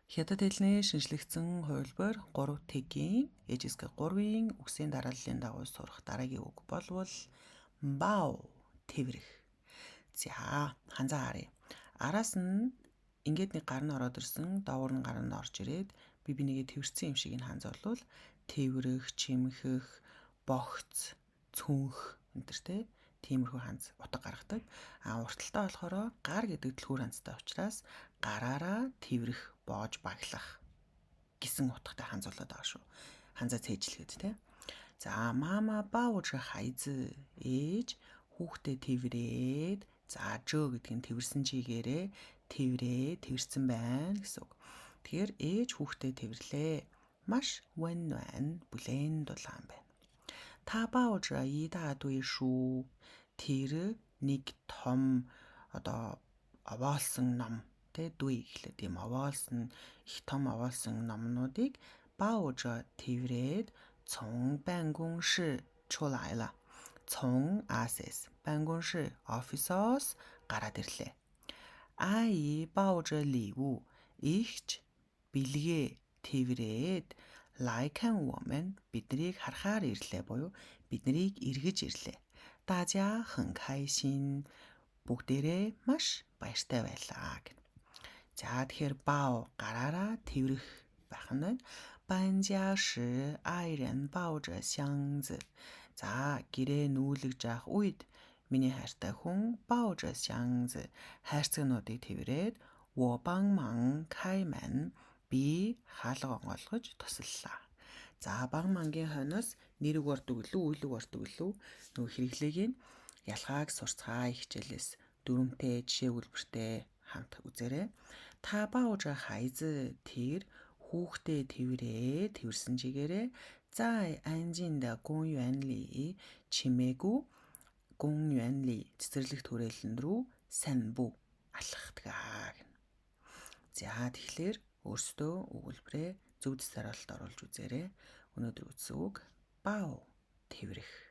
Хятад хэлний шинжлэгдсэн хувилбар 3 тэгийн ээжисгээ 3-ын үгсийн дарааллын дагуу сурах дараагийн үг болвол бао тэврэх. За ханзаа харъя. Араас нь ингээд нэг гар нь ороод ирсэн, доогуур нь гар нь орж ирээд би бинийгээ тэвэрсэн юм шиг энэ ханзаа болвол тэврэх, чимхэх, богц, цүнх энтертэй тиймэрхүү ханз утга гаргадаг. Урталтаа болохоор гар гэдэг дэлгүүр ханзтай учраас гараараа тэврэх, боож баглах гэсэн утгатай ханз болоод байгаа шүү. Ханзаа цээжлэхэд те. За мама баужа хайз ээж хүүхдээ тэврээд за жөө гэдэг нь тэвэрсэн чигээрээ тэвэрсэн байна гэсэн үг. Тэгэхээр ээж хүүхдээ тэвэрлээ. Маш вэн бүлээн дулаан байна. Та баужа идаагүй шүү. Тэр нэг том овоолсон ном тэ дүй гэхлээр тийм овоолсон их том овоолсон номнуудыг баужа тэврээд цон бангунши чулайла. Цон асэс бангунши офисоос гараад ирлээ. Аи баужа ливу ихч бэлгээ тэврээд лайкан woman биднийг харахаар ирлээ буюу биднийг эргэж ирлээ. Дажа хэн кайшин бүгдээрээ маш баяртай байлаа гэнэ. За тэгэхээр бао гараараа тэврэх байх нь байна. Банжааши айран баужа сянз. За гэрээ нүүлгэж авах үед миний хайртай хүн баужа сянз хайрцагнуудыг тэврээд вобангман кайман би хаалга онгойлгож туслалаа. За багмангийн хойноос нэр үг ордог үлээ, үйл үг ордог үлээ. Нөгөө хэрэглээг нь ялгааг сурцгаая хичээлээс дөрвөнтэй жишээ үлбэртэй хамт үзээрэй. Та баужа хайз тэр хүүхдээ тэвэрсэн чигээрээ за анжинда гунюанли чимээгүй гунюанли цэцэрлэгт хүрээлэн рүү санбу алхахдаг. За тэгэхээр өөрсдөө өгүүлбэрээ зөв засааралд оруулж үзээрэй. Өнөөдөр үзсэн үг бао тэврэх.